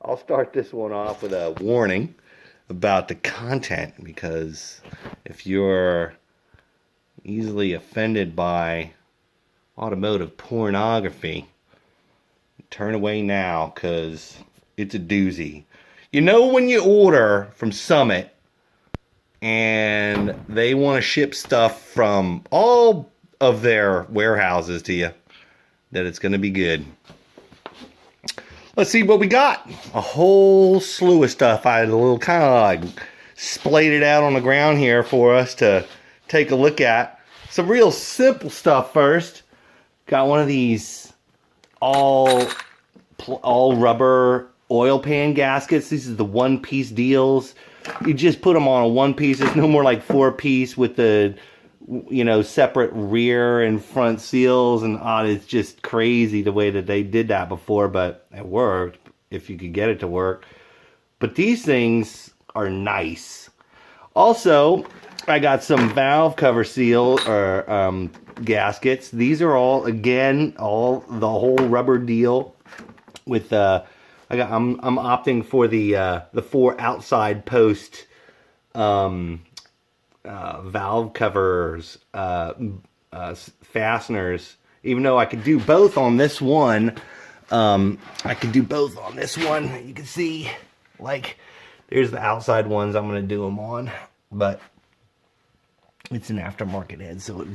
I'll start this one off with a warning about the content, because if you're easily offended by automotive pornography, turn away now, because it's a doozy. You know, when you order from Summit and they want to ship stuff from all of their warehouses to you, that it's going to be good. Let's see what we got. A whole slew of stuff. I had a little kind of like splayed it out on the ground here for us to take a look at. Some real simple stuff first. Got one of these all rubber oil pan gaskets. These are the one-piece deals. You just put them on a one-piece. It's no more like four-piece with the, you know, separate rear and front seals, and it's just crazy the way that they did that before, but it worked if you could get it to work. But these things are nice. Also, I got some valve cover seal or gaskets. These are all, again, all the whole rubber deal with I'm opting for the 4 outside post valve covers, fasteners. Even though I could do both on this one, you can see, like, there's the outside ones I'm going to do them on, but it's an aftermarket head, so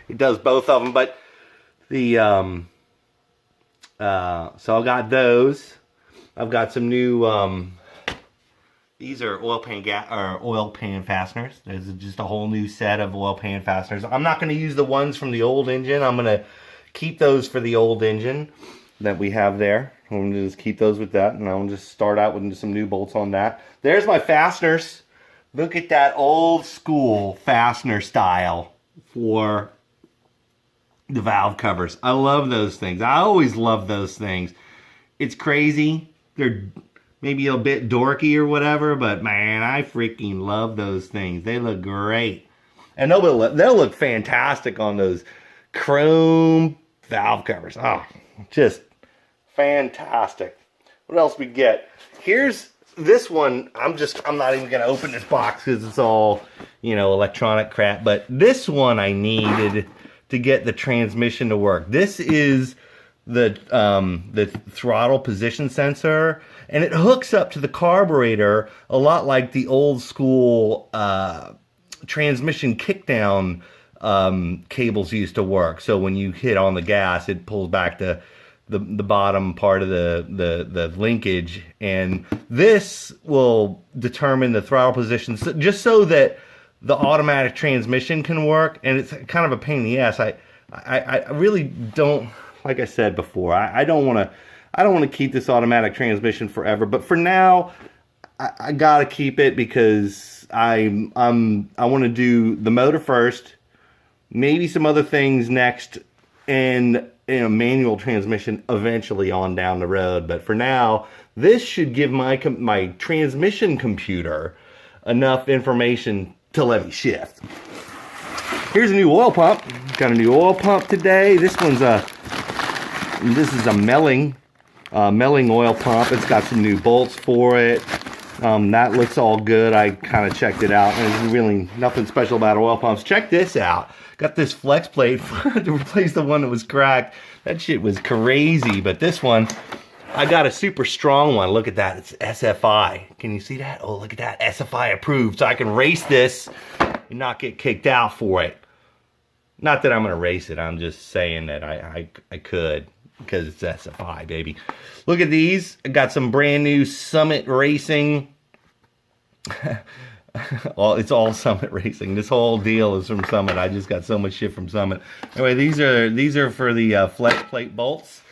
it does both of them. But the so I got those. I've got some new these are oil pan fasteners. There's just a whole new set of oil pan fasteners. I'm not going to use the ones from the old engine. I'm going to keep those for the old engine that we have there. I'm going to just keep those with that, and I'll just start out with some new bolts on that. There's my fasteners. Look at that old school fastener style for the valve covers. I love those things. I always love those things. It's crazy. They're maybe a bit dorky or whatever, but man, I freaking love those things. They look great. And they'll look fantastic on those chrome valve covers. Oh, just fantastic. What else we get? Here's this one. I'm not even going to open this box because it's all, you know, electronic crap. But this one I needed to get the transmission to work. This is the throttle position sensor, and it hooks up to the carburetor a lot like the old school transmission kickdown cables used to work. So when you hit on the gas, it pulls back the bottom part of the linkage, and this will determine the throttle position just so that the automatic transmission can work. And it's kind of a pain in the ass. I really don't, like I said before, I don't want to keep this automatic transmission forever, but for now I gotta keep it because I want to do the motor first, maybe some other things next, and manual transmission eventually on down the road. But for now, this should give my transmission computer enough information to let me shift. Here's a new oil pump. Got a new oil pump today. This is a Melling oil pump. It's got some new bolts for it. That looks all good. I kind of checked it out, and there's really nothing special about oil pumps. Check this out. Got this flex plate to replace the one that was cracked. That shit was crazy. But this one, I got a super strong one. Look at that. It's SFI. Can you see that? Oh, look at that. SFI approved. So I can race this and not get kicked out for it. Not that I'm going to race it. I'm just saying that I could, because it's SFI, baby. Look at these. I got some brand new Summit Racing. It's all Summit Racing. This whole deal is from Summit. I just got so much shit from Summit. Anyway, these are for the flex plate bolts.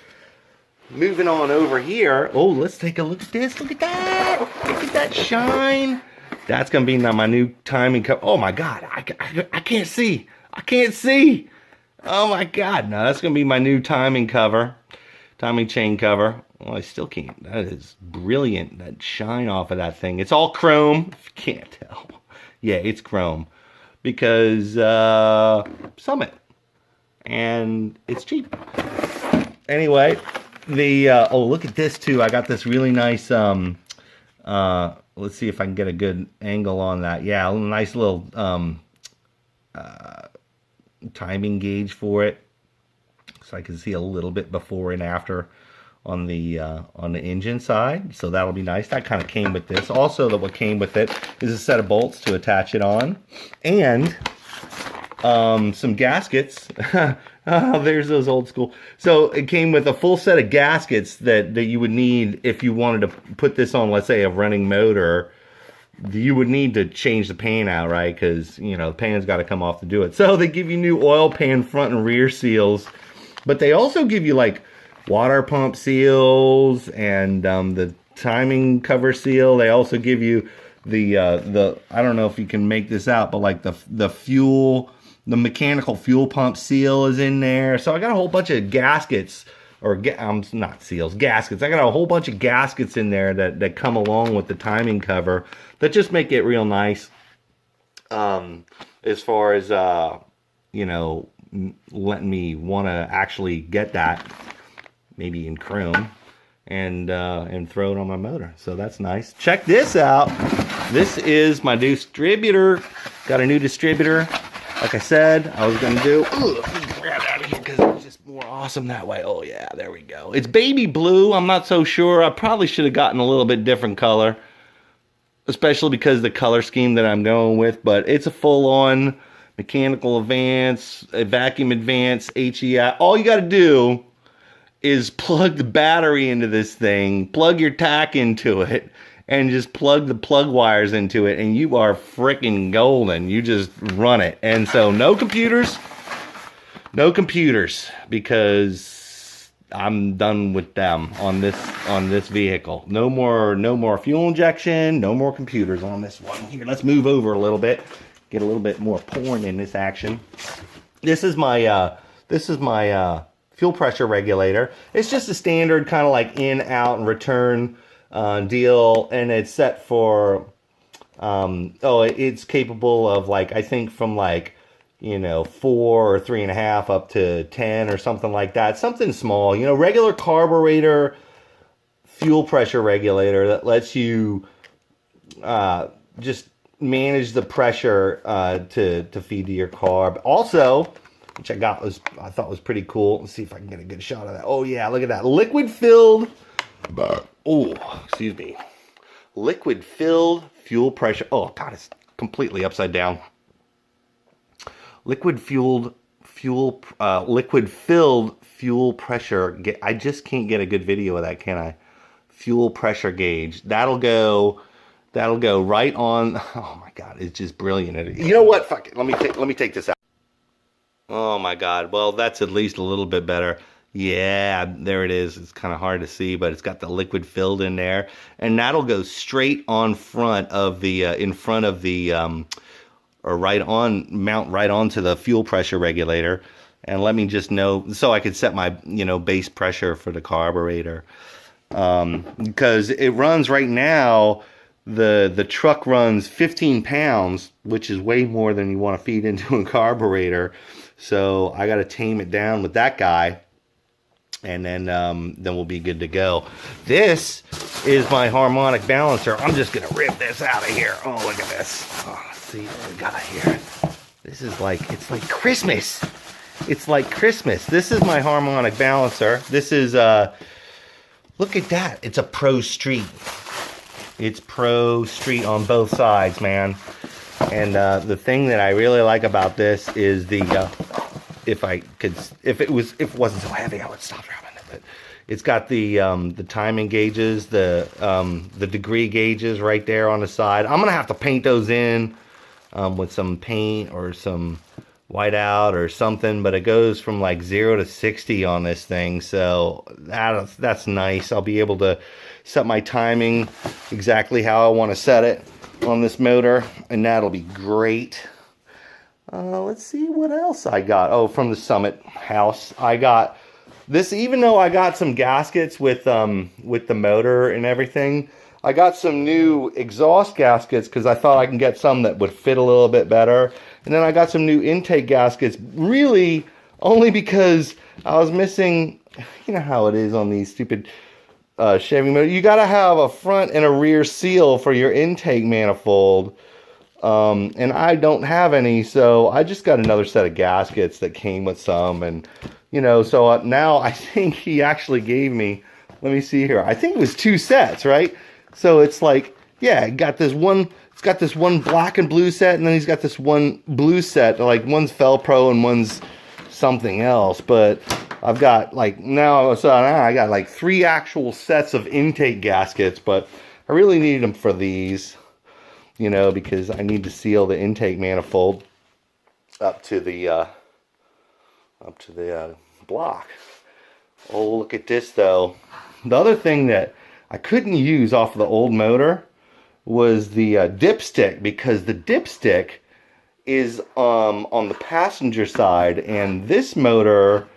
Moving on over here. Oh, let's take a look at this. Look at that. Look at that shine. That's gonna be my new timing cover. Oh my God, I can't see. I can't see. Oh my God, no, that's gonna be my new timing cover, timing chain cover. Well, I still can't. That is brilliant. That shine off of that thing. It's all chrome. If you can't tell. Yeah, it's chrome because Summit, and it's cheap. Anyway, oh, look at this too. I got this really nice, let's see if I can get a good angle on that. Yeah, a nice little timing gauge for it, so I can see a little bit before and after on the engine side. So that'll be nice. That kind of came with this. Also, what came with it is a set of bolts to attach it on, and some gaskets. Oh, there's those old school. So it came with a full set of gaskets that you would need if you wanted to put this on, let's say, a running motor. You would need to change the pan out, right? Because, you know, the pan's got to come off to do it. So they give you new oil pan front and rear seals, but they also give you like water pump seals and the timing cover seal. They also give you the I don't know if you can make this out, but like the fuel. The mechanical fuel pump seal is in there. So I got a whole bunch of gaskets, or not seals, gaskets. I got a whole bunch of gaskets in there that come along with the timing cover that just make it real nice. As far as, you know, letting me want to actually get that, maybe in chrome, and throw it on my motor. So that's nice. Check this out. This is my distributor. Got a new distributor. Like I said, I was going to do... Ooh, let me grab it out of here because it's just more awesome that way. Oh, yeah, there we go. It's baby blue. I'm not so sure. I probably should have gotten a little bit different color, especially because of the color scheme that I'm going with. But it's a full-on mechanical advance, a vacuum advance, HEI. All you got to do is plug the battery into this thing, plug your tack into it, and just plug the plug wires into it, and you are freaking golden. You just run it. And so no computers, because I'm done with them on this vehicle. No more fuel injection, no more computers on this one. Here, let's move over a little bit, get a little bit more porn in this action. This is my fuel pressure regulator. It's just a standard kind of like in, out, and return deal, and it's set for it's capable of, like, I think from like, you know, 4 or 3.5 up to 10 or something like that. Something small, you know, regular carburetor fuel pressure regulator that lets you just manage the pressure to feed to your carb. Also, which I thought was pretty cool. Let's see if I can get a good shot of that. Oh yeah, look at that. Liquid filled liquid filled fuel pressure. Oh god, it's completely upside down. Liquid filled fuel pressure. I just can't get a good video of that, can I? Fuel pressure gauge. That'll go right on. Oh my god, it's just brilliant. You know what? Fuck it. Let me take this out. Oh my god. Well, that's at least a little bit better. Yeah, there it is. It's kind of hard to see, but it's got the liquid filled in there, and that'll go straight on front of the or mount right onto the fuel pressure regulator, and let me just know, so I could set my, you know, base pressure for the carburetor, because it runs right now. The truck runs 15 pounds, which is way more than you want to feed into a carburetor. So I got to tame it down with that guy, and then we'll be good to go. This is my harmonic balancer. I'm just gonna rip this out of here. Oh, look at this. Oh, let's see what we got here. This is like, it's like Christmas. It's like Christmas. This is my harmonic balancer. This is look at that. It's a Pro Street. It's Pro Street on both sides, man. And the thing that I really like about this is the if it wasn't so heavy, I would stop driving it. But it's got the timing gauges, the degree gauges right there on the side. I'm gonna have to paint those in with some paint or some whiteout or something. But it goes from like 0 to 60 on this thing, so that's nice. I'll be able to set my timing exactly how I want to set it on this motor, and that'll be great. Let's see what else I got. Oh, from the Summit house, I got this. Even though I got some gaskets with the motor and everything, I got some new exhaust gaskets because I thought I can get some that would fit a little bit better. And then I got some new intake gaskets, really only because I was missing you know how it is on these stupid Chevy motors. You got to have a front and a rear seal for your intake manifold. And I don't have any, so I just got another set of gaskets that came with some. And, you know, so now I think he actually gave me, let me see here. I think it was 2 sets, right? So it's like, yeah, it's got this one black and blue set, and then he's got this one blue set. Like, one's Fel-Pro and one's something else. But I've got like now I got like 3 actual sets of intake gaskets, but I really needed them for these, you know, because I need to seal the intake manifold up to the block. Oh, look at this though. The other thing that I couldn't use off of the old motor was the dipstick, because the dipstick is on the passenger side, and this motor,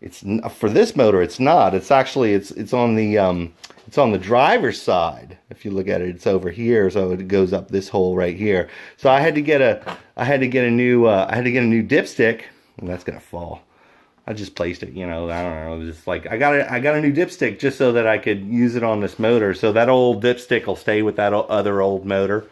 it's not. It's actually it's on the driver's side. If you look at it, it's over here, so it goes up this hole right here. So I had to get a new dipstick, and that's gonna fall. I just placed it, you know, I don't know, it was just like I got a new dipstick just so that I could use it on this motor. So that old dipstick will stay with that other old motor.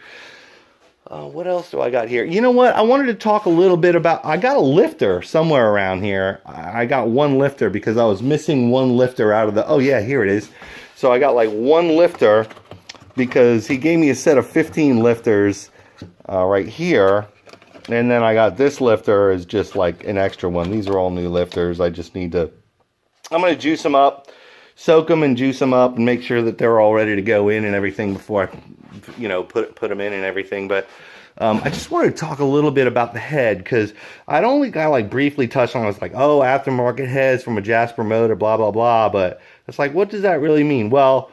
What else do I got here? You know what? I wanted to talk a little bit about, I got a lifter somewhere around here. I got one lifter because I was missing one lifter out of the, oh yeah, here it is. So I got like one lifter because he gave me a set of 15 lifters right here. And then I got this lifter is just like an extra one. These are all new lifters. I just need to, I'm going to juice them up, soak them and juice them up and make sure that they're all ready to go in and everything before I, you know, put them in and everything. But I just wanted to talk a little bit about the head, because I'd only kind of like briefly touched on it. I was like, oh, aftermarket heads from a Jasper motor, blah, blah, blah. But it's like, what does that really mean? Well,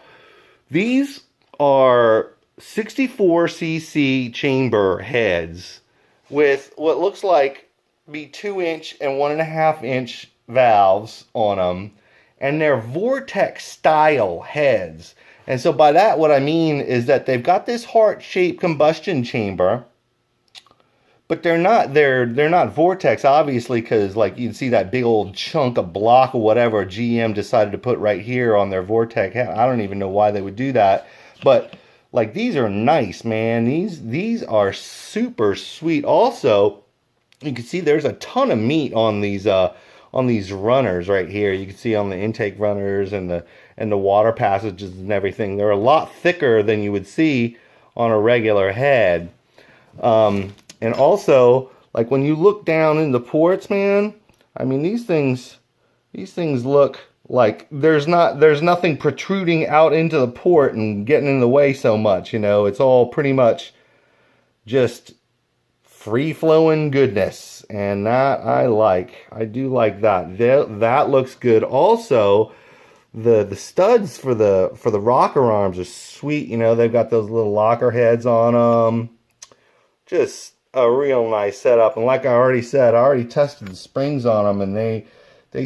these are 64cc chamber heads with what looks like be 2-inch and 1.5-inch valves on them, and they're vortex style heads. And so by that, what I mean is that they've got this heart-shaped combustion chamber, but they're not vortex, obviously, because like you can see that big old chunk of block or whatever GM decided to put right here on their vortex head. I don't even know why they would do that, but like, these are nice, man. These are super sweet. Also, you can see there's a ton of meat on these runners right here. You can see on the intake runners and the water passages and everything. They're a lot thicker than you would see on a regular head. And also, like when you look down in the ports, man, I mean, these things look like there's nothing protruding out into the port and getting in the way so much, you know. It's all pretty much just free-flowing goodness, and that I do like that. That looks good. Also, the studs for the rocker arms are sweet, you know. They've got those little locker heads on them. Just a real nice setup. And like I already said, I already tested the springs on them, and they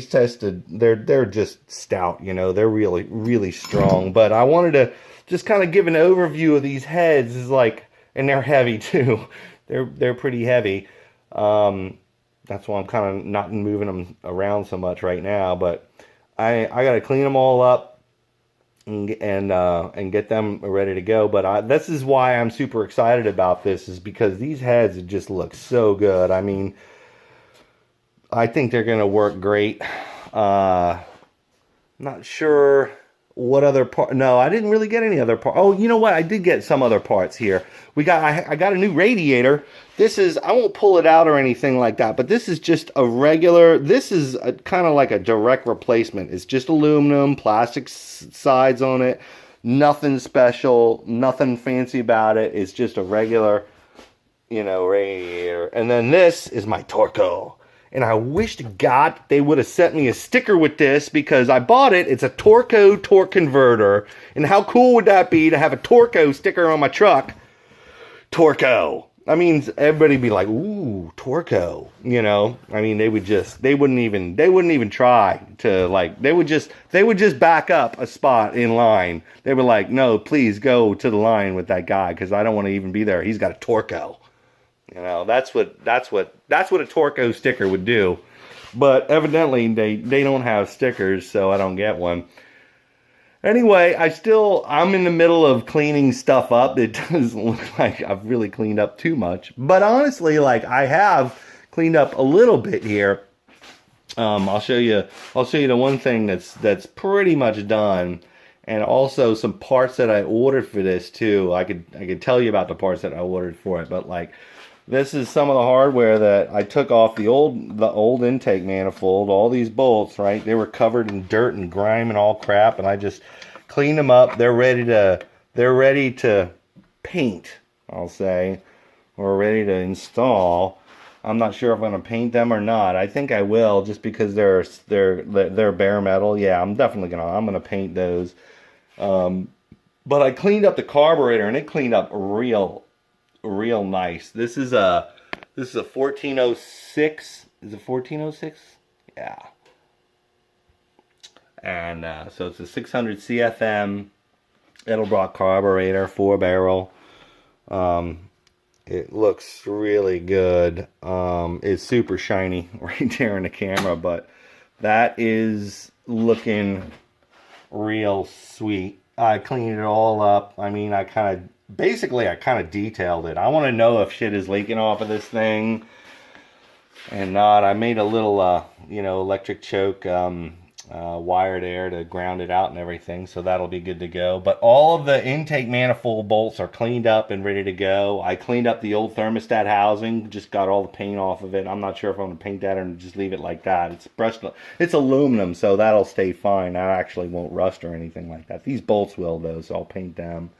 tested, they're just stout, you know, they're really, really strong. But I wanted to just kind of give an overview of these heads. Is like, and they're heavy too. They're pretty heavy. That's why I'm kind of not moving them around so much right now. But I got to clean them all up and get them ready to go. But this is why I'm super excited about this, is because these heads just look so good. I mean, I think they're going to work great. Not sure what other part. No, I didn't really get any other part. Oh, you know what? I did get some other parts here. I got a new radiator. This is, I won't pull it out or anything like that, but this is just a regular, this is kind of like a direct replacement. It's just aluminum, plastic sides on it. Nothing special, nothing fancy about it. It's just a regular, you know, radiator. And then this is my Torco. And I wish to God they would have sent me a sticker with this, because I bought it. It's a Torco torque converter. And how cool would that be to have a Torco sticker on my truck? Torco. I mean, everybody'd be like, ooh, Torco. You know, I mean, they wouldn't even try to, like, they would just back up a spot in line. They were like, no, please go to the line with that guy, because I don't want to even be there. He's got a Torco. You know, that's what a Torco sticker would do. But evidently they don't have stickers, so I don't get one. Anyway, I'm in the middle of cleaning stuff up. It doesn't look like I've really cleaned up too much. But honestly, like, I have cleaned up a little bit here. I'll show you the one thing that's pretty much done. And also some parts that I ordered for this too. I could tell you about the parts that I ordered for it, but like, this is some of the hardware that I took off the old intake manifold. All these bolts, right? They were covered in dirt and grime and all crap, and I just cleaned them up. They're ready to paint, I'll say, or ready to install. I'm not sure if I'm gonna paint them or not. I think I will, just because they're bare metal. Yeah, I'm gonna paint those. But I cleaned up the carburetor, and it cleaned up real nice. This is a 1406. Is it 1406? Yeah. And so it's a 600 CFM Edelbrock carburetor, 4-barrel. It looks really good. It's super shiny right there in the camera, but that is looking real sweet. I cleaned it all up. I mean, I kind of detailed it. I want to know if shit is leaking off of this thing and not. I made a little, electric choke wire there to ground it out and everything, so that'll be good to go. But all of the intake manifold bolts are cleaned up and ready to go. I cleaned up the old thermostat housing, just got all the paint off of it. I'm not sure if I'm going to paint that or just leave it like that. It's brushed, it's aluminum, so that'll stay fine. That actually won't rust or anything like that. These bolts will though, so I'll paint them.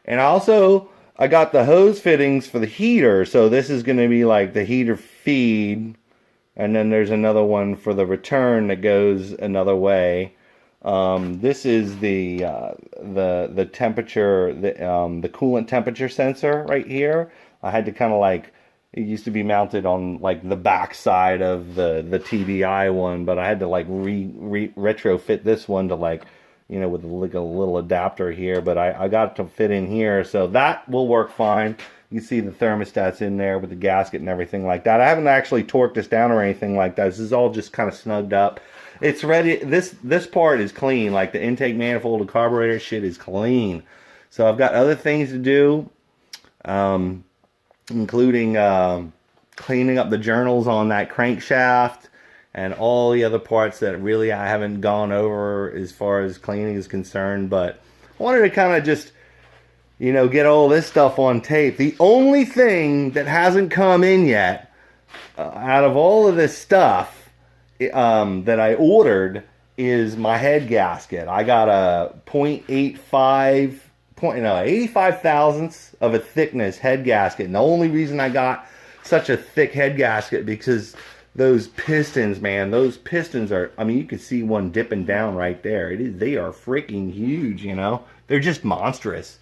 And also, I got the hose fittings for the heater, so this is going to be like the heater feed. And then there's another one for the return that goes another way. This is the temperature, the coolant temperature sensor right here. I had to kind of like, it used to be mounted on like the back side of the TDI one, but I had to like retrofit this one to like, with like a little adapter here. But I got it to fit in here, so that will work fine. You see the thermostats in there with the gasket and everything like that. I haven't actually torqued this down or anything like that. This is all just kind of snugged up. It's ready. This part is clean. Like the intake manifold and carburetor shit is clean. So I've got other things to do, including cleaning up the journals on that crankshaft and all the other parts that really I haven't gone over as far as cleaning is concerned. But I wanted to kind of just, get all this stuff on tape. The only thing that hasn't come in yet, out of all of this stuff that I ordered, is my head gasket. I got a 85 thousandths of a thickness head gasket. And the only reason I got such a thick head gasket, because those pistons, man, those pistons are, I mean, you can see one dipping down right there. They are freaking huge, They're just monstrous.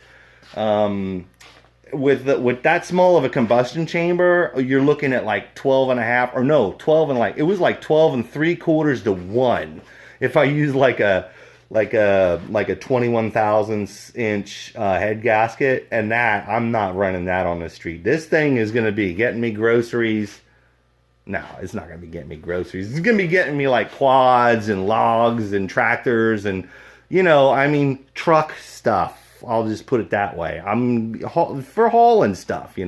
With that small of a combustion chamber, you're looking at like 12 and 3/4 to 1. If I use like a 21 thousandths inch head gasket, and that, I'm not running that on the street. This thing is going to be getting me groceries. No, it's not going to be getting me groceries. It's going to be getting me like quads and logs and tractors and, truck stuff. I'll just put it that way. I'm for hauling stuff,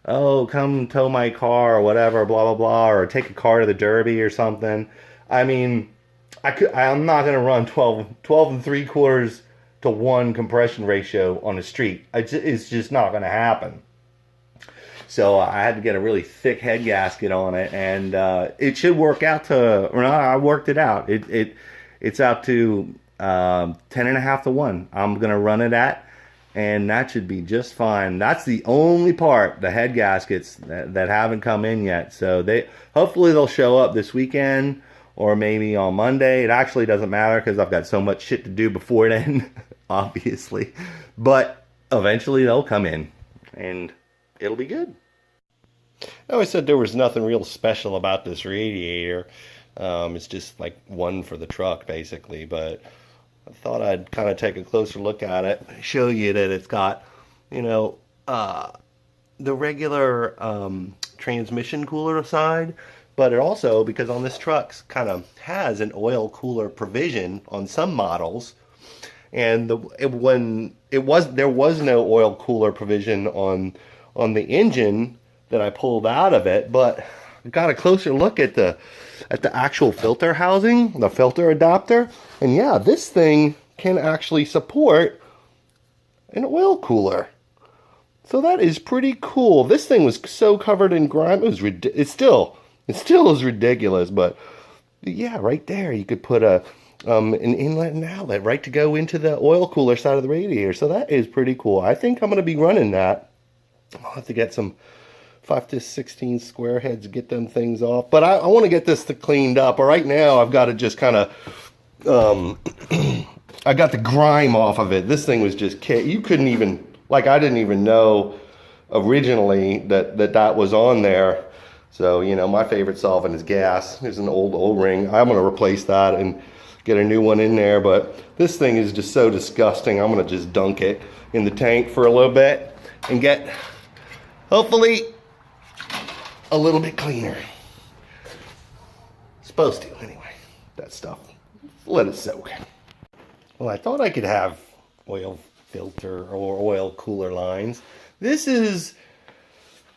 Oh, come tow my car or whatever, blah, blah, blah, or take a car to the Derby or something. I mean, I'm not going to run 12 3/4 to 1 compression ratio on the street. It's just not going to happen. So I had to get a really thick head gasket on it, and it should work out to, or not, I worked it out. It's out to 10.5 to 1. I'm gonna run it at, and that should be just fine. That's the only part, the head gaskets, that haven't come in yet. So hopefully they'll show up this weekend or maybe on Monday. It actually doesn't matter because I've got so much shit to do before then, obviously. But eventually they'll come in, and it'll be good. I always said there was nothing real special about this radiator. It's just like one for the truck, basically, but I thought I'd kind of take a closer look at it, show you that it's got, the regular transmission cooler side, but it also, because on this truck kind of has an oil cooler provision on some models, and there was no oil cooler provision on the engine that I pulled out of it, but I got a closer look at the actual filter housing, the filter adapter, and yeah, this thing can actually support an oil cooler. So that is pretty cool. This thing was so covered in grime. It still is ridiculous, but yeah, right there you could put an inlet and outlet right to go into the oil cooler side of the radiator. So that is pretty cool. I think I'm going to be running that. I'll have to get some 5 to 16 square heads to get them things off. But I want to get this cleaned up. Right now I've got to just kind of, I got the grime off of it. This thing was just, you couldn't even, like, I didn't even know originally that was on there. So, you know, my favorite solvent is gas. There's an old O-ring. I'm going to replace that and get a new one in there. But this thing is just so disgusting. I'm going to just dunk it in the tank for a little bit and get, hopefully, a little bit cleaner. Supposed to, anyway. That stuff. Let it soak. Well, I thought I could have oil filter or oil cooler lines. This is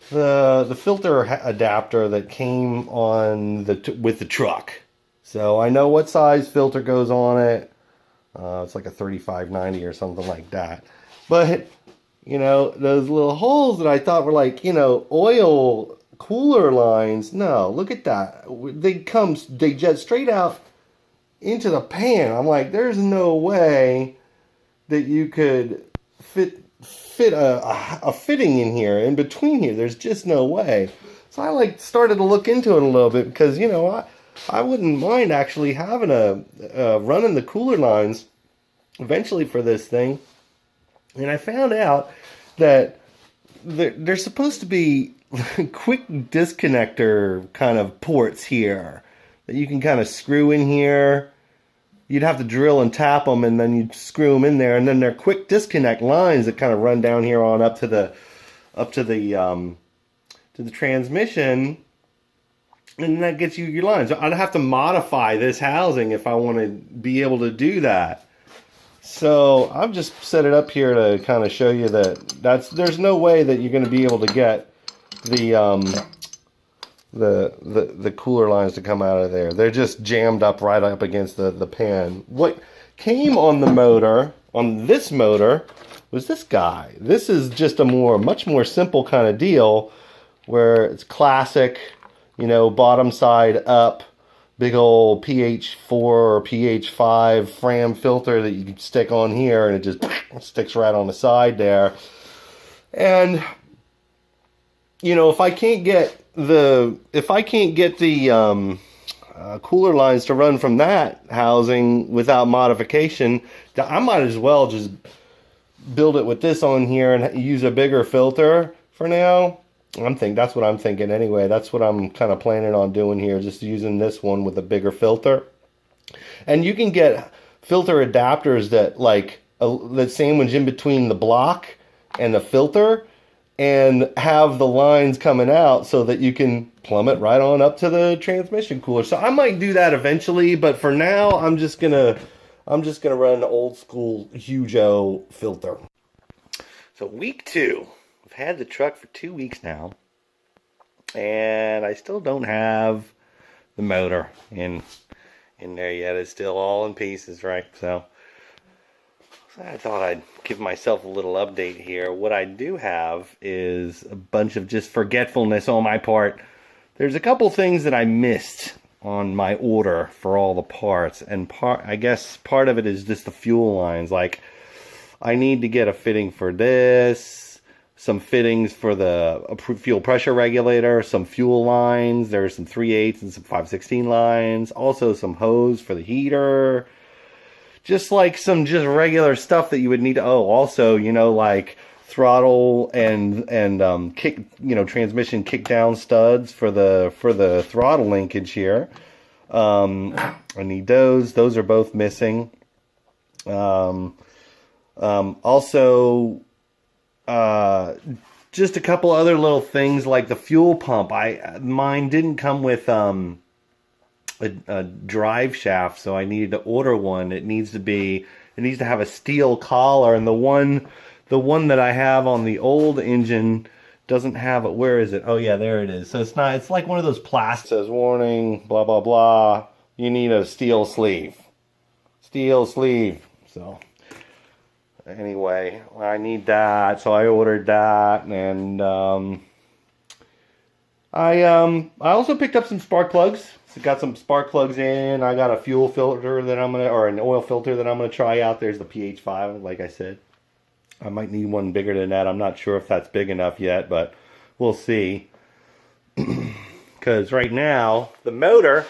the filter adapter that came on with the truck. So I know what size filter goes on it. It's like a 3590 or something like that. But, you know, those little holes that I thought were like, you know, oil cooler lines. No, look at that. They jet straight out into the pan. I'm like, there's no way that you could fit a fitting in here, in between here. There's just no way. So I started to look into it a little bit, because, you know, I wouldn't mind actually having running the cooler lines eventually for this thing. And I found out that there's supposed to be quick disconnector kind of ports here that you can kind of screw in here. You'd have to drill and tap them, and then you'd screw them in there, and then they're quick disconnect lines that kind of run down here on up to the transmission, and that gets you your lines. So I'd have to modify this housing if I want to be able to do that. So I've just set it up here to kind of show you that there's no way that you're going to be able to get the cooler lines to come out of there. They're just jammed up right up against the pan. What came on the motor, on this motor, was this guy. This is just a much more simple kind of deal, where it's classic, you know, bottom side up, big old pH 4 or pH 5 Fram filter that you can stick on here, and it just sticks right on the side there. And, you know, if I can't get the cooler lines to run from that housing without modification, I might as well just build it with this on here and use a bigger filter for now. That's what I'm thinking anyway. That's what I'm kind of planning on doing here, just using this one with a bigger filter. And you can get filter adapters that sandwich in between the block and the filter, and have the lines coming out so that you can plumb it right on up to the transmission cooler. So I might do that eventually, but for now I'm just gonna run the old school Hugo filter. So week 2. I've had the truck for 2 weeks now, and I still don't have the motor in there yet. It's still all in pieces, right? So I thought I'd give myself a little update here. What I do have is a bunch of just forgetfulness on my part. There's a couple things that I missed on my order for all the parts, and I guess part of it is just the fuel lines. Like, I need to get a fitting for this, some fittings for the fuel pressure regulator, some fuel lines. There's some 3/8 and some 5/16 lines. Also some hose for the heater. Just like some regular stuff that you would need to, also, you know, like throttle and kick, you know, transmission kick down studs for the throttle linkage here. I need those. Those are both missing. Also, just a couple other little things like the fuel pump. Mine didn't come with a drive shaft, so I needed to order one. It needs to have a steel collar, and the one that I have on the old engine doesn't have it. Where is it? Oh yeah, there it is. So it's like one of those plastic. It says warning, blah blah blah. You need a steel sleeve. Steel sleeve. So anyway, I need that, so I ordered that, and I also picked up some spark plugs. So got some spark plugs in. I got a fuel filter that or an oil filter that I'm gonna try out. There's the PH5, like I said. I might need one bigger than that. I'm not sure if that's big enough yet, but we'll see. Because right now, the motor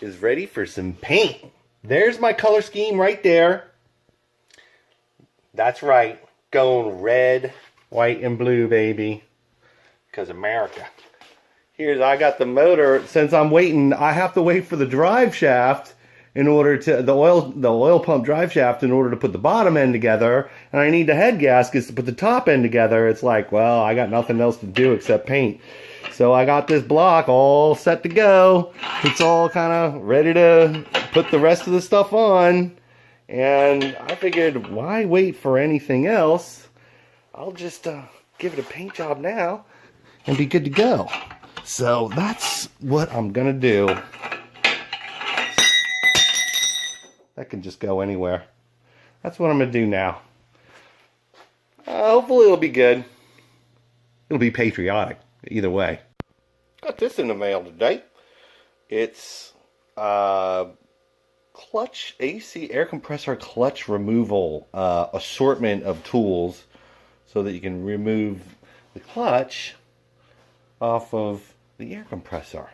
is ready for some paint. There's my color scheme right there. That's right. Going red, white, and blue, baby. Because America. I got the motor. Since I'm waiting, I have to wait for the drive shaft in order to the oil pump drive shaft in order to put the bottom end together, and I need the head gaskets to put the top end together. It's like, well, I got nothing else to do except paint. So I got this block all set to go. It's all kind of ready to put the rest of the stuff on, and I figured, why wait for anything else? I'll just give it a paint job now and be good to go. So that's what I'm gonna do. That can just go anywhere. That's what I'm going to do now. Hopefully it'll be good. It'll be patriotic, either way. Got this in the mail today. It's clutch AC air compressor clutch removal assortment of tools so that you can remove the clutch off of the air compressor.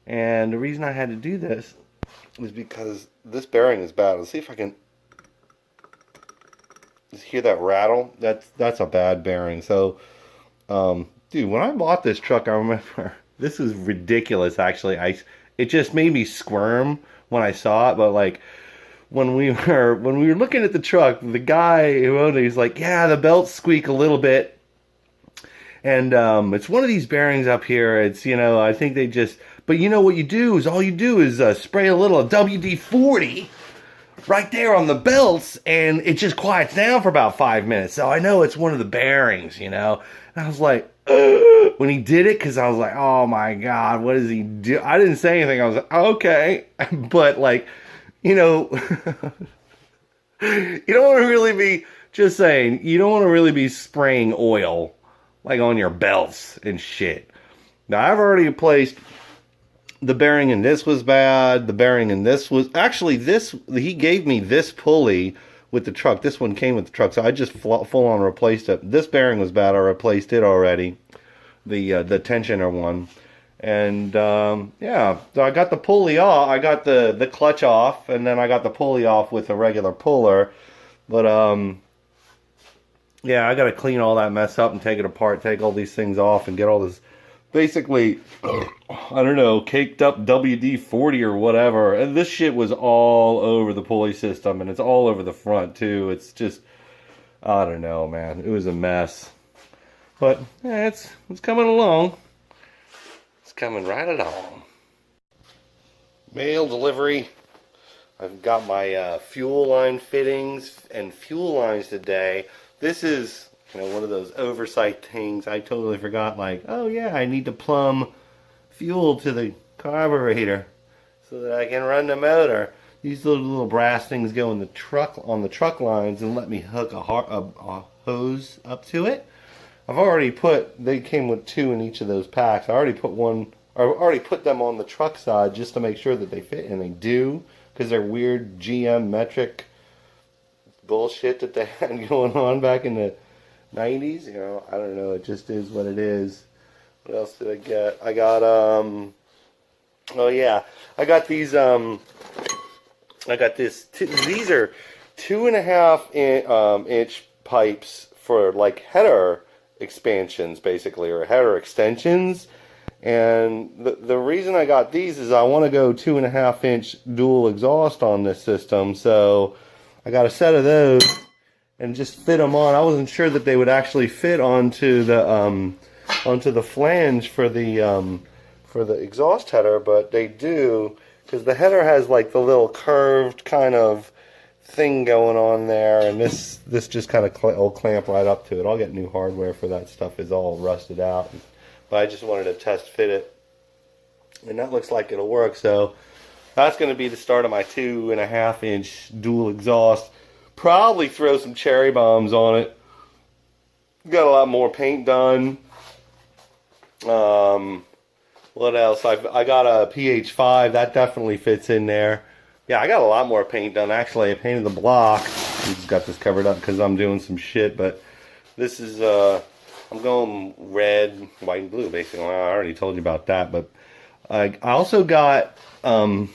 And the reason I had to do this is because this bearing is bad. Let's see if I can just hear that rattle. That's a bad bearing. So, dude, when I bought this truck, I remember this was ridiculous. Actually, it just made me squirm when I saw it. But like when we were looking at the truck, the guy who owned it, he's like, "Yeah, the belts squeak a little bit." And it's one of these bearings up here. It's, I think they just... But what you do is spray a little WD-40 right there on the belts, and it just quiets down for about 5 minutes. So I know it's one of the bearings, And I was like, when he did it, because I was like, oh my God, what does he do? I didn't say anything. I was like, okay. But like, you don't want to really be, just saying, you don't want to really be spraying oil like on your belts and shit. Now I've already replaced the bearing in this was bad. The bearing in this was actually he gave me this pulley with the truck. This one came with the truck, so I just full on replaced it. This bearing was bad. I replaced it already. The tensioner one. And yeah, so I got the pulley off. I got the clutch off, and then I got the pulley off with a regular puller. But yeah, I got to clean all that mess up and take it apart, take all these things off, and get all this, basically, I don't know, caked up WD-40 or whatever. And this shit was all over the pulley system, and it's all over the front, too. It's just, I don't know, man. It was a mess. But, yeah, it's coming along. It's coming right along. Mail delivery. I've got my fuel line fittings and fuel lines today. This is, one of those oversight things. I totally forgot, like, oh yeah, I need to plumb fuel to the carburetor so that I can run the motor. These little brass things go in the truck, on the truck lines, and let me hook a hose up to it. They came with 2 in each of those packs. I already put them on the truck side just to make sure that they fit, and they do, because they're weird GM metric bullshit that they had going on back in the 90s. I don't know, it just is what it is. What else did I get? I got oh yeah, I got these these are 2.5 inch pipes for like header expansions, basically, or header extensions. And the reason I got these is I want to go 2.5 inch dual exhaust on this system. So I got a set of those, and just fit them on. I wasn't sure that they would actually fit onto the flange for the exhaust header, but they do, because the header has like the little curved kind of thing going on there, and this just kind of will clamp right up to it. I'll get new hardware for that stuff. Is all rusted out, but I just wanted to test fit it, and that looks like it'll work. So that's going to be the start of my 2.5-inch dual exhaust. Probably throw some cherry bombs on it. Got a lot more paint done. What else? I got a PH5 that definitely fits in there. Yeah, I got a lot more paint done. Actually, I painted the block. I just got this covered up because I'm doing some shit. But this is I'm going red, white, and blue. Basically, I already told you about that. But I also got so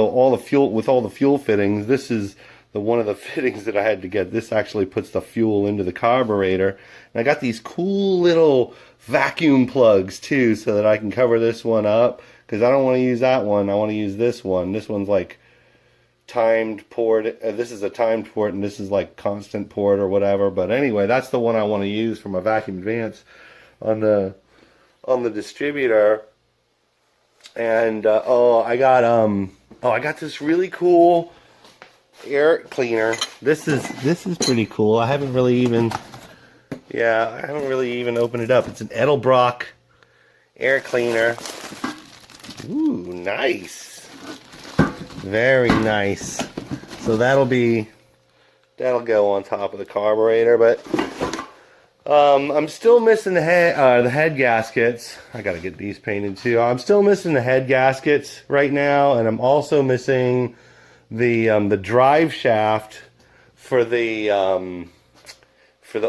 all the fuel fittings. This is one of the fittings that I had to get. This actually puts the fuel into the carburetor. And I got these cool little vacuum plugs too, so that I can cover this one up, because I don't want to use that one. I want to use this one. This one's like timed port. This is a timed port, and this is like constant port or whatever. But anyway, that's the one I want to use for my vacuum advance on the distributor. And I got this really cool air cleaner. This is pretty cool. I haven't really even opened it up. It's an Edelbrock air cleaner. Ooh, nice. Very nice. So that'll go on top of the carburetor, but I'm still missing the head gaskets. I gotta get these painted too. I'm still missing the head gaskets right now, and I'm also missing the drive shaft for the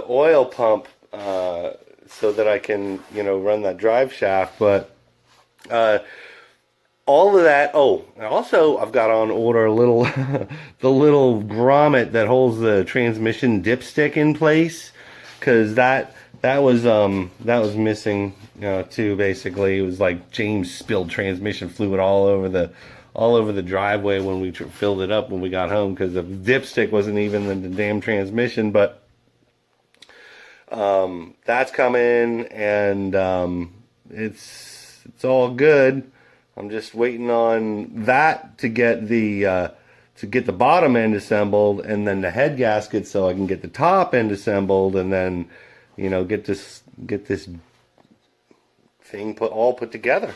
oil pump, so that I can run that drive shaft. But all of that. Oh, and also I've got on order a little the little grommet that holds the transmission dipstick in place, because that was missing too. Basically, it was like James spilled transmission fluid all over the driveway when we filled it up when we got home, because the dipstick wasn't even in the damn transmission. But that's coming, and it's all good. I'm just waiting on that to get the bottom end assembled, and then the head gasket, so I can get the top end assembled, and then get this thing put together.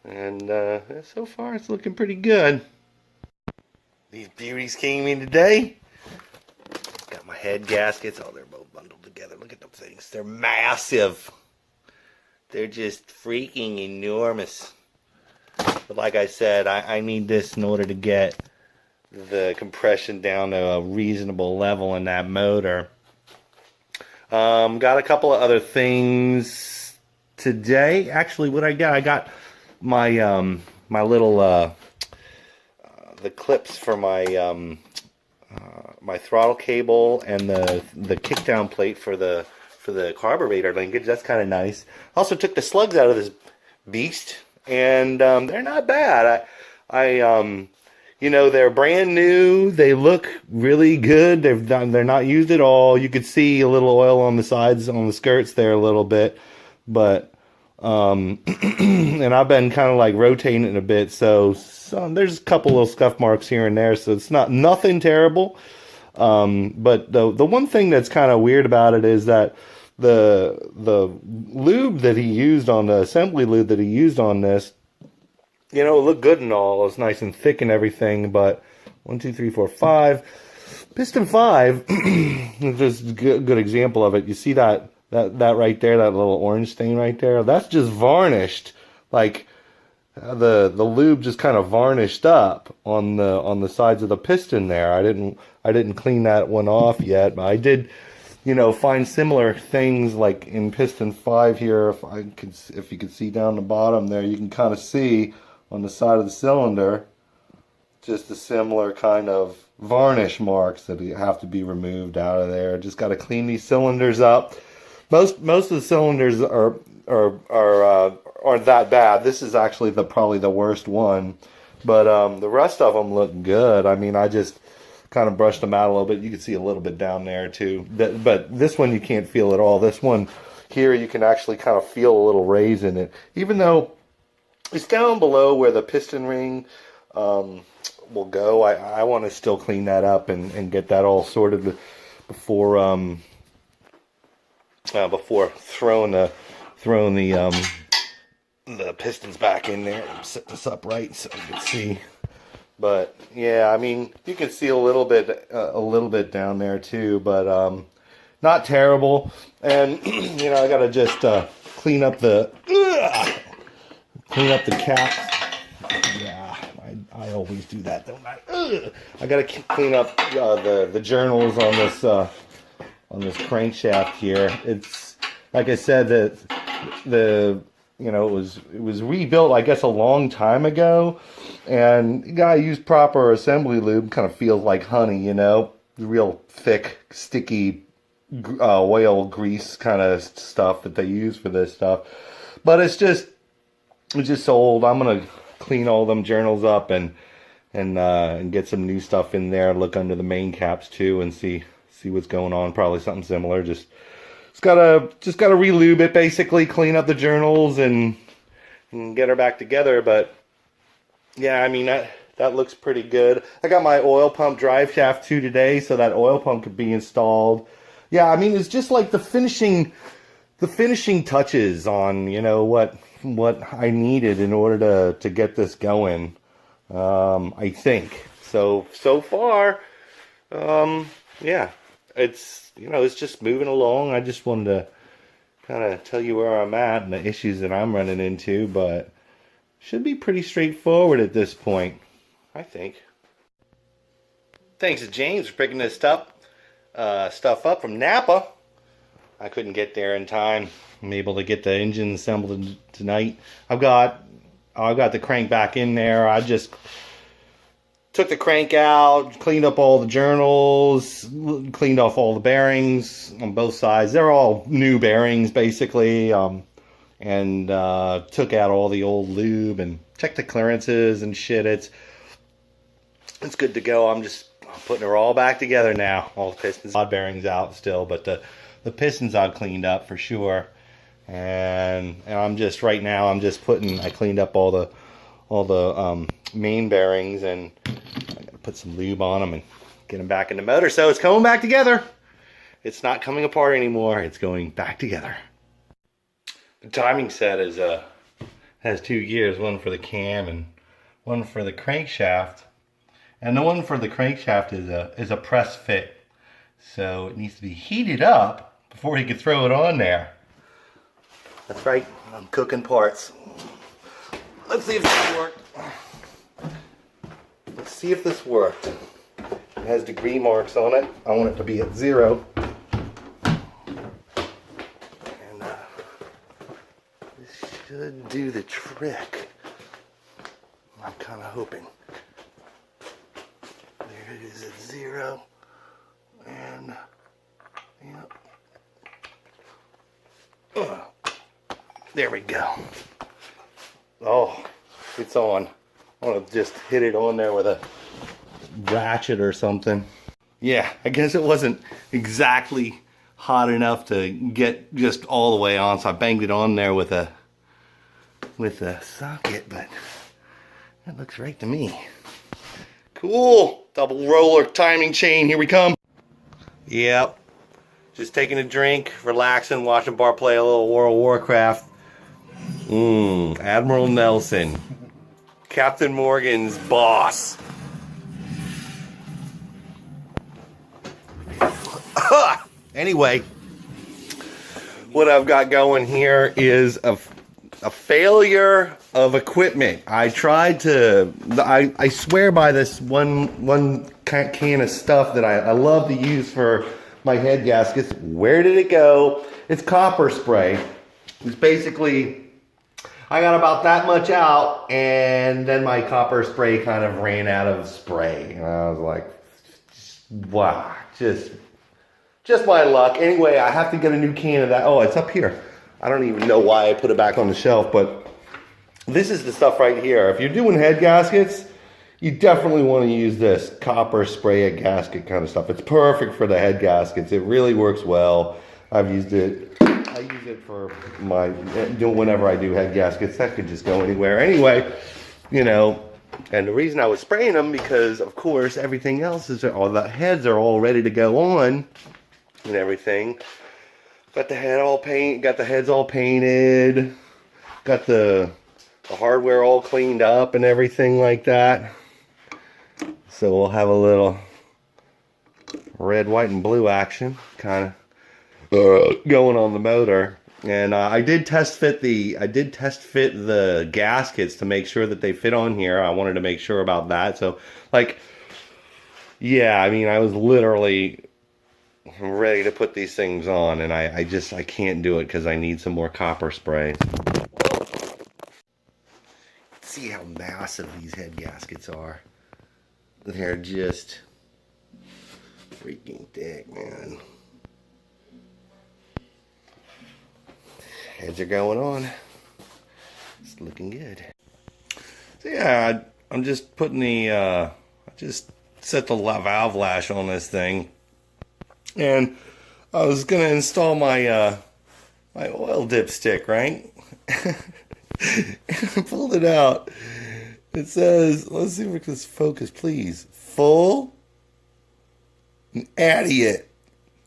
And so far it's looking pretty good. These beauties came in today. Got my head gaskets. Oh, they're both bundled together. Look at them things. They're massive. They're just freaking enormous. But like I said, I need this in order to get the compression down to a reasonable level in that motor. Got a couple of other things today. Actually, what I got my my little the clips for my my throttle cable, and the kickdown plate for the carburetor linkage. That's kind of nice. Also took the slugs out of this beast, and they're not bad. They're brand new. They look really good. They're not used at all. You could see a little oil on the sides, on the skirts there a little bit, but and I've been kind of like rotating it a bit, so there's a couple little scuff marks here and there, so it's nothing terrible. But the one thing that's kind of weird about it is that the lube that he used on the assembly lube that he used on this, it looked good and all. It's nice and thick and everything, but 1, 2, 3, 4, 5. Piston 5 is just a good example of it. You see that right there, that little orange stain right there? That's just varnished. Like the lube just kind of varnished up on the sides of the piston there. I didn't clean that one off yet, but I did find similar things like in piston 5 here. If you could see down the bottom there, you can kind of see on the side of the cylinder just the similar kind of varnish marks that have to be removed out of there. Just got to clean these cylinders up. Most of the cylinders aren't that bad. This is actually probably the worst one, but the rest of them look good. I mean, I kind of brushed them out a little bit. You can see a little bit down there too. But this one you can't feel at all. This one here you can actually kind of feel a little raise in it. Even though it's down below where the piston ring will go, I want to still clean that up and get that all sorted before before throwing the pistons back in there. Set this up right so you can see. But yeah, I mean, you can see a little bit down there too, but not terrible. And you know, I gotta just clean up the caps. Yeah, I always do that, don't I? I gotta clean up the journals on this crankshaft here. It's like I said, that you know, it was rebuilt, I guess, a long time ago, and you gotta use proper assembly lube. Kind of feels like honey, you know, real thick, sticky oil grease kind of stuff that they use for this stuff. But it's just old. I'm gonna clean all them journals up and get some new stuff in there. Look under the main caps too and see what's going on. Probably something similar. Just gotta relube it, basically clean up the journals and get her back together. But yeah, I mean, that looks pretty good. I got my oil pump drive shaft too today, so that oil pump could be installed. Yeah, I mean, it's just like the finishing touches on, you know, what I needed in order to get this going. I think so far. Yeah, it's, you know, it's just moving along. I just wanted to kind of tell you where I'm at and the issues that I'm running into, but should be pretty straightforward at this point, I think. Thanks to James for picking this stuff up from Napa. I couldn't get there in time. I'm able to get the engine assembled tonight. I've got the crank back in there. I just took the crank out, cleaned up all the journals, cleaned off all the bearings on both sides. They're all new bearings, basically, and took out all the old lube and checked the clearances and shit. It's good to go. I'm just putting her all back together now. All the pistons, odd bearings out still, but the pistons I've cleaned up for sure. And I'm just right now. I cleaned up all the main bearings, and I gotta put some lube on them and get them back in the motor. So it's coming back together. It's not coming apart anymore. It's going back together. The timing set has 2 gears, one for the cam and one for the crankshaft. And the one for the crankshaft is a press fit, so it needs to be heated up before you can throw it on there. That's right, I'm cooking parts. Let's see if this worked. Let's see if this worked. It has degree marks on it. I want it to be at 0. And this should do the trick. I'm kind of hoping. There it is at 0. And, yep. There we go. Oh, it's on. I want to just hit it on there with a ratchet or something. Yeah, I guess it wasn't exactly hot enough to get just all the way on, so I banged it on there with a socket, but that looks right to me. Cool. Double roller timing chain. Here we come. Yep. Just taking a drink, relaxing, watching Bart play a little World of Warcraft. Admiral Nelson. Captain Morgan's boss. Anyway, what I've got going here is a failure of equipment. I tried to, I swear by this one can of stuff that I love to use for my head gaskets. Where did it go? It's copper spray. It's basically, I got about that much out, and then my copper spray kind of ran out of spray. And I was like, wow, just my luck. Anyway, I have to get a new can of that. Oh, it's up here. I don't even know why I put it back on the shelf, but this is the stuff right here. If you're doing head gaskets, you definitely want to use this copper spray a gasket kind of stuff. It's perfect for the head gaskets. It really works well. I've used it. I use it for my, whenever I do head gaskets. That could just go anywhere. Anyway, you know, and the reason I was spraying them because, of course, everything else is, all the heads are all ready to go on and everything. Got the head all got the heads all painted. Got the hardware all cleaned up and everything like that. So we'll have a little red, white, and blue action kind of going on the motor. And I did test fit the gaskets to make sure that they fit on here. I wanted to make sure about that. So, like, yeah, I mean, I was literally ready to put these things on, and I can't do it because I need some more copper spray. See how massive these head gaskets are. They're just freaking thick, man. Heads are going on. It's looking good. So yeah, I'm just putting the, I just set the valve lash on this thing. And I was going to install my, my oil dipstick, right? I pulled it out. It says, let's see if we can focus, please. Full idiot.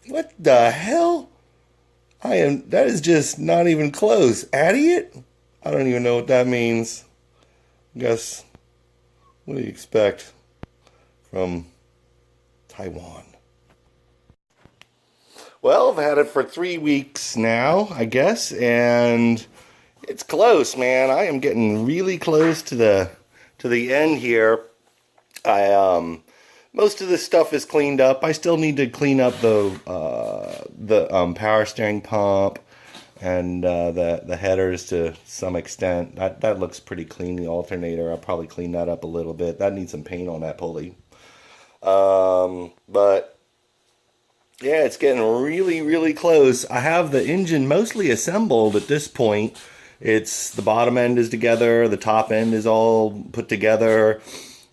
What the hell? That is just not even close. Idiot? I don't even know what that means. I guess, what do you expect from Taiwan? Well, I've had it for 3 weeks now, I guess, and it's close, man. I am getting really close to the end here. Most of this stuff is cleaned up. I still need to clean up the power steering pump and the headers to some extent. That looks pretty clean. The alternator, I'll probably clean that up a little bit. That needs some paint on that pulley. But yeah, it's getting really, really close. I have the engine mostly assembled at this point. It's the bottom end is together, the top end is all put together.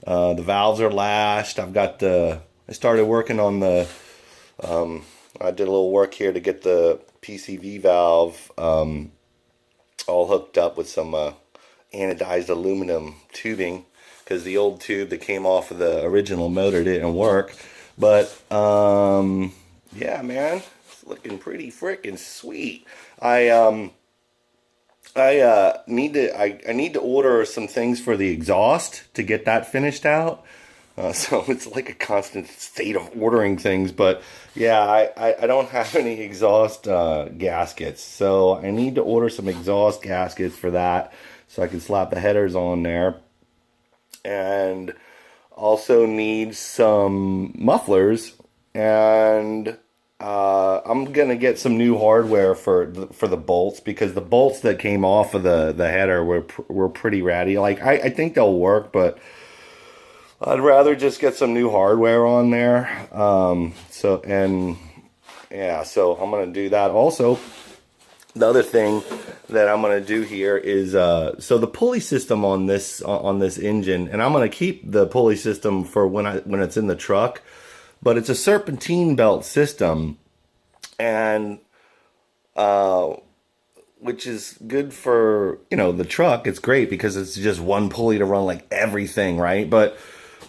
The valves are lashed. I started working on the, I did a little work here to get the PCV valve all hooked up with some anodized aluminum tubing, because the old tube that came off of the original motor didn't work. But yeah, man, it's looking pretty freaking sweet. I need to order some things for the exhaust to get that finished out. So it's like a constant state of ordering things. But yeah, I don't have any exhaust gaskets, so I need to order some exhaust gaskets for that, so I can slap the headers on there. And also need some mufflers, and I'm gonna get some new hardware for the bolts, because the bolts that came off of the header were pretty ratty. Like, I think they'll work, but I'd rather just get some new hardware on there. So I'm gonna do that. Also, the other thing that I'm gonna do here is so the pulley system on this engine, and I'm gonna keep the pulley system for when it's in the truck. But it's a serpentine belt system, and which is good for, the truck. It's great because it's just one pulley to run like everything, right? But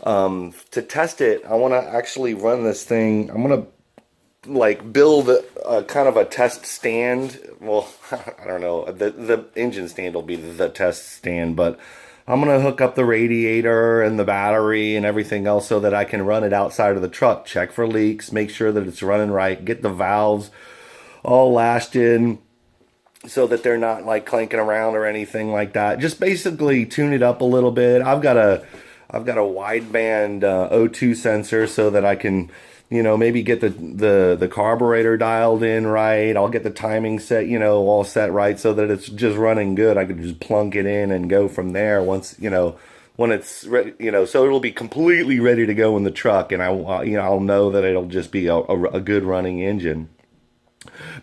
to test it, I want to actually run this thing. I'm going to like build a kind of a test stand. Well, I don't know. The engine stand will be the test stand, but I'm going to hook up the radiator and the battery and everything else so that I can run it outside of the truck, check for leaks, make sure that it's running right, get the valves all lashed in so that they're not like clanking around or anything like that. Just basically tune it up a little bit. I've got a wideband O2 sensor so that I can, maybe get the carburetor dialed in right. I'll get the timing set, all set right so that it's just running good. I could just plunk it in and go from there once, when it's ready, so it'll be completely ready to go in the truck, and I'll know that it'll just be a good running engine.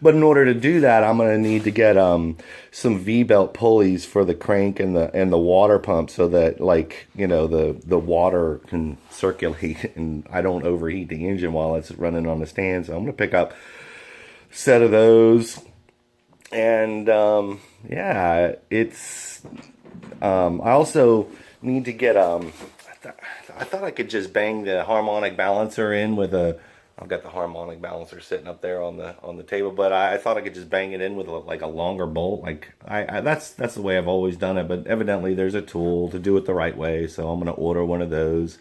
But in order to do that, I'm gonna need to get some V-belt pulleys for the crank and the water pump, so that, like, you know, the water can circulate and I don't overheat the engine while it's running on the stand. So I'm gonna pick up a set of those, and yeah, it's I also need to get I thought I could just bang the harmonic balancer in with a. I've got the harmonic balancer sitting up there on the table, but I thought I could just bang it in with like a longer bolt. Like that's the way I've always done it. But evidently there's a tool to do it the right way, so I'm gonna order one of those.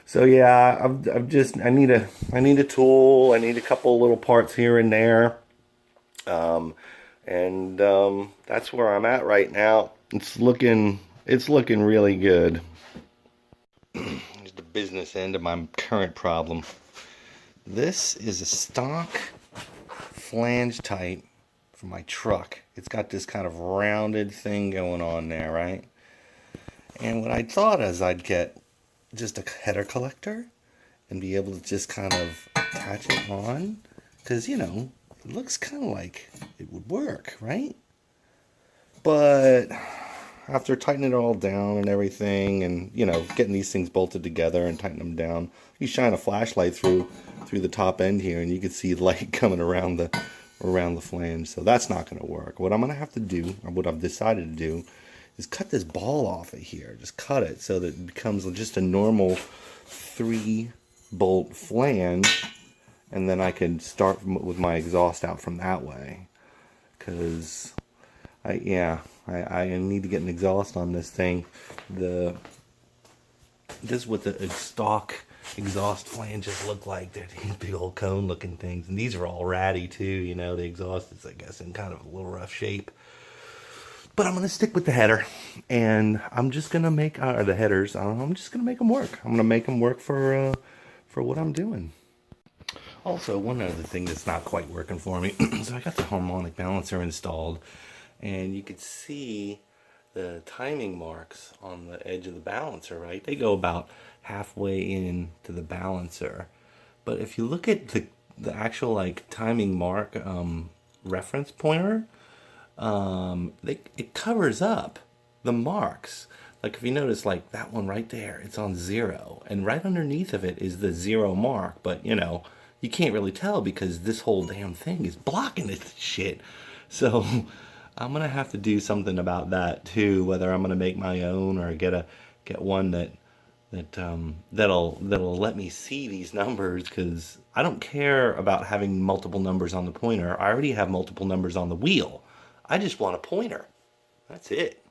So yeah, I need a tool. I need a couple little parts here and there, and that's where I'm at right now. It's looking really good. Here's the business end of my current problem. This is a stock flange type for my truck. It's got this kind of rounded thing going on there, right? And what I thought is I'd get just a header collector and be able to just kind of attach it on, because, you know, it looks kind of like it would work, right? But after tightening it all down and everything, and, you know, getting these things bolted together and tightening them down, you shine a flashlight through the top end here, and you can see light coming around the flange. So that's not going to work. What I'm going to have to do, or what I've decided to do, is cut this ball off of here. Just cut it so that it becomes just a normal 3-bolt flange, and then I can start with my exhaust out from that way. Because I need to get an exhaust on this thing. This is what the stock exhaust flanges look like. They're these big old cone looking things, and these are all ratty too, you know. The exhaust is, I guess, in kind of a little rough shape, but I'm gonna stick with the header, and I'm just gonna make the headers, I'm just gonna make them work. I'm gonna make them work for what I'm doing. Also, one other thing that's not quite working for me, so I got the harmonic balancer installed, and you could see the timing marks on the edge of the balancer, right? They go about halfway in to the balancer. But if you look at the actual, like, timing mark reference pointer, it covers up the marks. Like, if you notice, like, that one right there, it's on 0, and right underneath of it is the 0 mark. But, you know, you can't really tell because this whole damn thing is blocking this shit. So I'm gonna have to do something about that too, whether I'm gonna make my own or get one that'll let me see these numbers, because I don't care about having multiple numbers on the pointer. I already have multiple numbers on the wheel. I just want a pointer. That's it.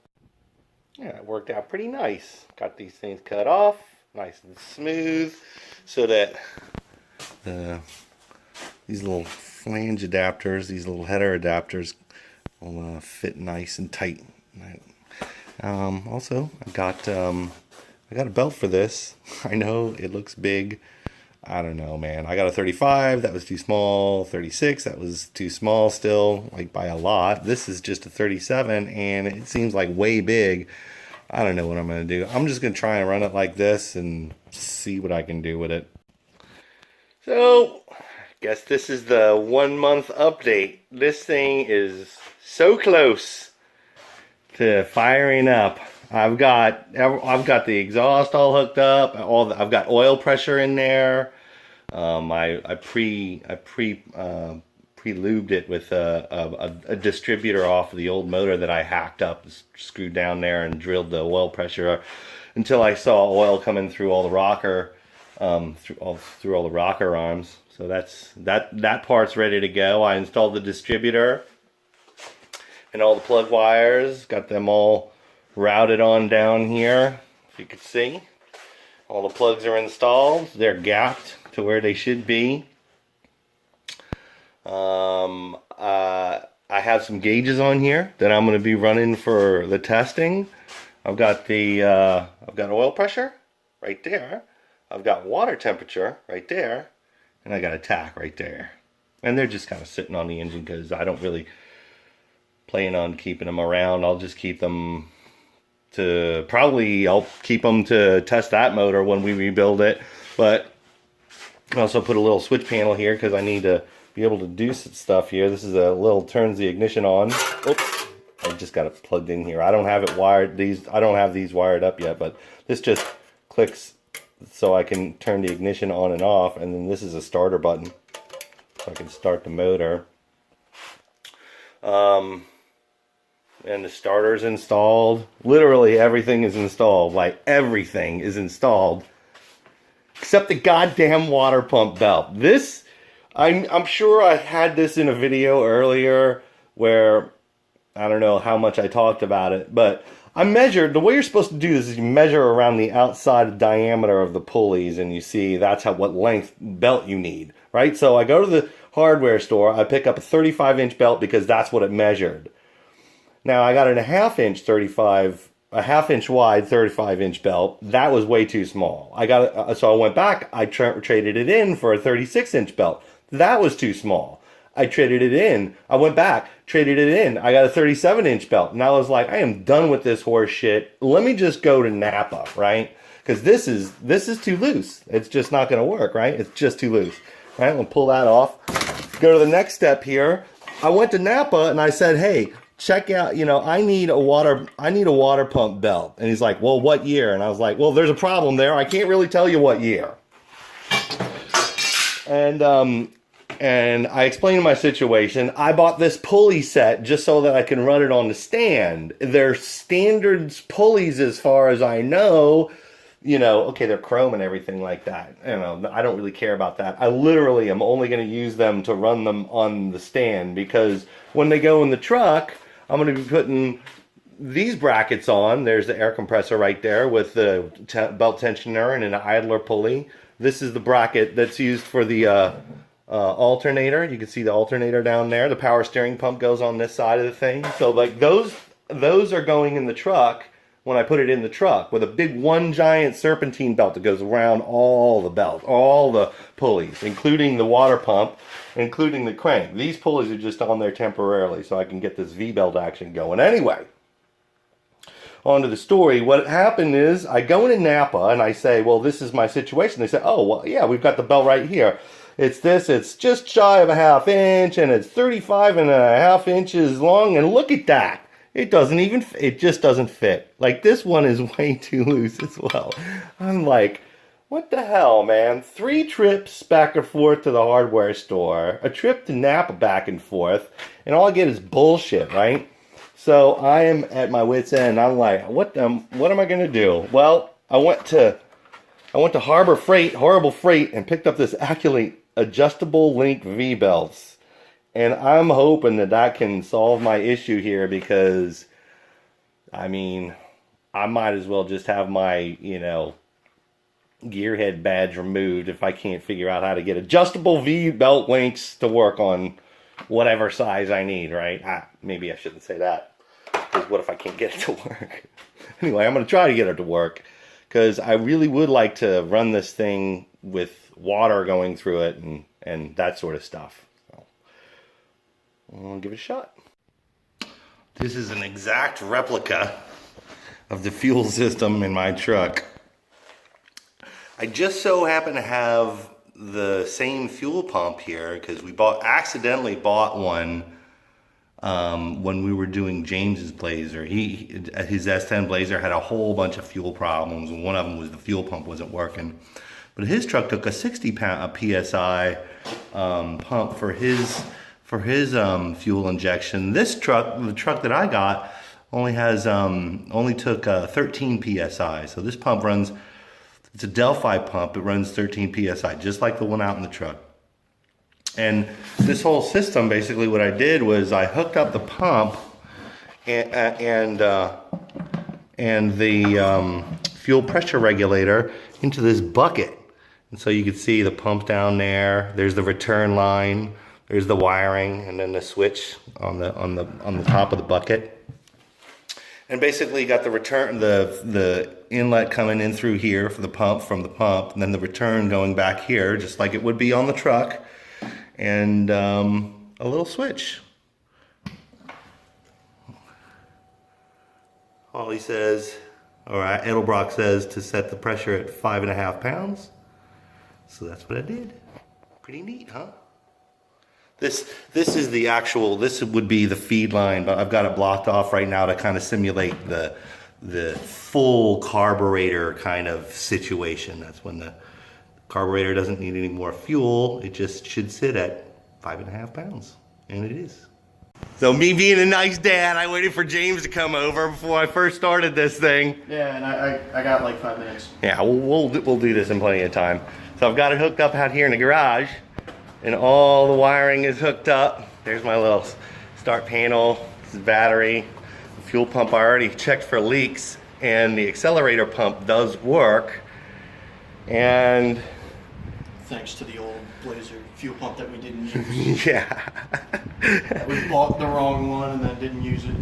Yeah, it worked out pretty nice. Got these things cut off nice and smooth, so that these little flange adapters, these little header adapters, will fit nice and tight. Also, I got a belt for this. I know it looks big. I don't know, man. I got a 35, that was too small. 36, that was too small still, like by a lot. This is just a 37, and it seems like way big. I don't know what I'm going to do. I'm just going to try and run it like this and see what I can do with it. So, I guess this is the 1 month update. This thing is so close to firing up. I've got the exhaust all hooked up. I've got oil pressure in there. I pre-lubed it with a distributor off of the old motor that I hacked up, screwed down there, and drilled the oil pressure until I saw oil coming through all the rocker, through all the rocker arms. So that part's ready to go. I installed the distributor and all the plug wires. Got them all routed on down here. If you could see, all the plugs are installed. They're gapped to where they should be. I have some gauges on here that I'm going to be running for the testing. I've got oil pressure right there. I've got water temperature right there, and I got a tach right there. And they're just kind of sitting on the engine because I don't really plan on keeping them around. I'll just keep them I'll keep them to test that motor when we rebuild it. But I also put a little switch panel here because I need to be able to do some stuff here. This is a little turns the ignition on. Oops, I just got it plugged in here. I don't have it wired. I don't have these wired up yet, but this just clicks so I can turn the ignition on and off. And then this is a starter button, so I can start the motor. And the starter's installed. Literally everything is installed. Like everything is installed. Except the goddamn water pump belt. This, I'm sure I had this in a video earlier where, I don't know how much I talked about it, but I measured, the way you're supposed to do this is you measure around the outside diameter of the pulleys and you see that's what length belt you need, right? So I go to the hardware store, I pick up a 35-inch belt because that's what it measured. Now I got a half inch wide 35-inch belt. That was way too small. So I went back. I traded it in for a 36-inch belt. That was too small. I traded it in. I went back, traded it in. I got a 37-inch belt, and I was like, I am done with this horse shit. Let me just go to Napa, right? Because this is too loose. It's just not going to work, right? It's just too loose. Right? I'm gonna pull that off. Go to the next step here. I went to Napa and I said, hey, check out, I need a water pump belt. And he's like, well, what year? And I was like, well, there's a problem there. I can't really tell you what year. And I explained my situation. I bought this pulley set just so that I can run it on the stand. They're standards pulleys as far as I know. Okay, they're chrome and everything like that. I don't really care about that. I literally am only going to use them to run them on the stand because when they go in the truck, I'm going to be putting these brackets on. There's the air compressor right there with the belt tensioner and an idler pulley. This is the bracket that's used for the alternator. You can see the alternator down there. The power steering pump goes on this side of the thing. So like those are going in the truck when I put it in the truck with a big one giant serpentine belt that goes around all the belts, all the pulleys, including the water pump, including the crank. These pulleys are just on there temporarily so I can get this V-belt action going. Anyway, on to the story. What happened is I go into Napa and I say, well, this is my situation. They say, oh, well, yeah, we've got the belt right here. It's just shy of a half inch and it's 35.5 inches long. And look at that. It just doesn't fit. Like this one is way too loose as well. I'm like, what the hell, man? 3 trips back and forth to the hardware store, a trip to Napa back and forth, and all I get is bullshit, right? So I am at my wit's end. I'm like, what am I gonna do? Well, I went to Horrible Freight, and picked up this Acculate adjustable link V-belts. And I'm hoping that can solve my issue here because, I mean, I might as well just have my, gearhead badge removed if I can't figure out how to get adjustable V-belt links to work on whatever size I need, right? Maybe I shouldn't say that, because what if I can't get it to work? Anyway, I'm going to try to get it to work because I really would like to run this thing with water going through it and that sort of stuff. I'll give it a shot. This is an exact replica of the fuel system in my truck. I just so happen to have the same fuel pump here because we accidentally bought one when we were doing James's Blazer. His S10 Blazer had a whole bunch of fuel problems, and one of them was the fuel pump wasn't working. But his truck took a 60 PSI pump for his fuel injection. This truck, the truck that I got, only took 13 PSI. So this pump runs, it's a Delphi pump. It runs 13 PSI, just like the one out in the truck. And this whole system, basically what I did was I hooked up the pump and the fuel pressure regulator into this bucket. And so you can see the pump down there. There's the return line. There's the wiring, and then the switch on the top of the bucket. And basically, you got the inlet coming in through here for the pump from the pump, and then the return going back here, just like it would be on the truck, and a little switch. Ollie says, or Edelbrock says, to set the pressure at 5.5 pounds. So that's what I did. Pretty neat, huh? This is the actual, this would be the feed line, but I've got it blocked off right now to kind of simulate the full carburetor kind of situation. That's when the carburetor doesn't need any more fuel. It just should sit at 5.5 pounds, and it is. So me being a nice dad, I waited for James to come over before I first started this thing. Yeah, and I got like 5 minutes. Yeah, we'll do this in plenty of time. So I've got it hooked up out here in the garage, and all the wiring is hooked up. There's my little start panel. This is battery. The fuel pump, I already checked for leaks, and the accelerator pump does work. And thanks to the old Blazer fuel pump that we didn't use. yeah. We bought the wrong one and then didn't use it.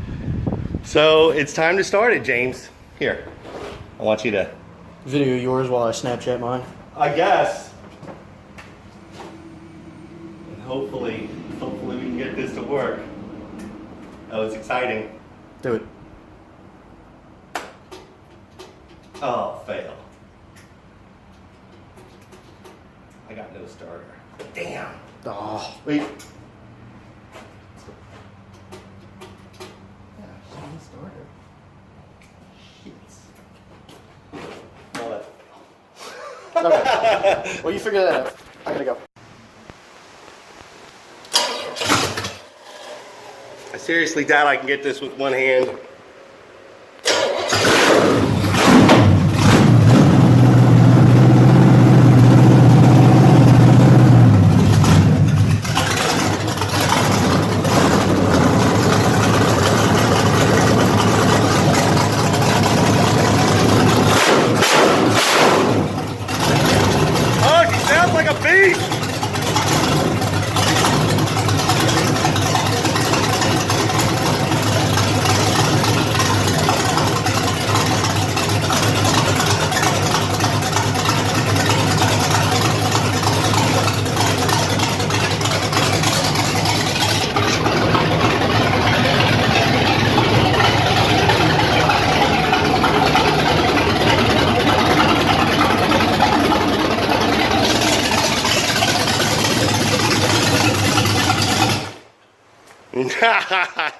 So it's time to start it, James. Here, I want you to video yours while I Snapchat mine. I guess. And hopefully we can get this to work. That was exciting. Do it. Oh, fail. I got no starter. Damn. Oh, Wait. okay. Well, you figure that out. I gotta go. I seriously doubt I can get this with one hand.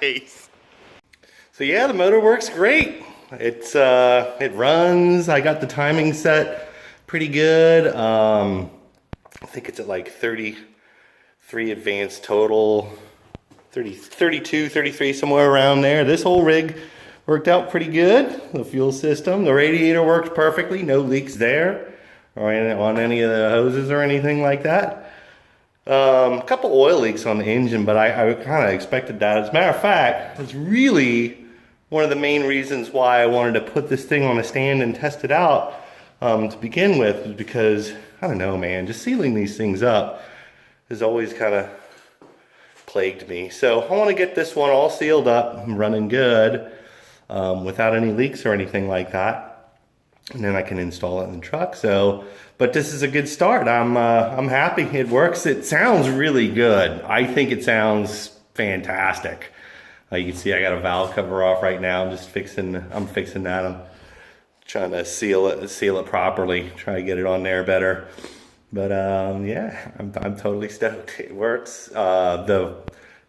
Nice. So yeah, the motor works great. It's it runs. I got the timing set pretty good. I think it's at like 33 advanced total, 32, 33, somewhere around there. This whole rig worked out pretty good. The fuel system, the radiator worked perfectly. No leaks there or on any of the hoses or anything like that. A couple oil leaks on the engine, but I kind of expected that. As a matter of fact, it's really one of the main reasons why I wanted to put this thing on a stand and test it out to begin with, is because, I don't know, man, just sealing these things up has always kind of plagued me. So I want to get this one all sealed up and running good without any leaks or anything like that. And then I can install it in the truck. So, but this is a good start. I'm happy it works. It sounds really good. I think it sounds fantastic. You can see I got a valve cover off right now. I'm fixing that. I'm trying to seal it properly. Try to get it on there better. But yeah, I'm totally stoked. It works.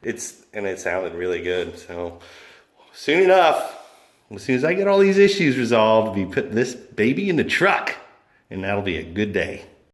It sounded really good. So soon enough, as soon as I get all these issues resolved, we put this baby in the truck, and that'll be a good day.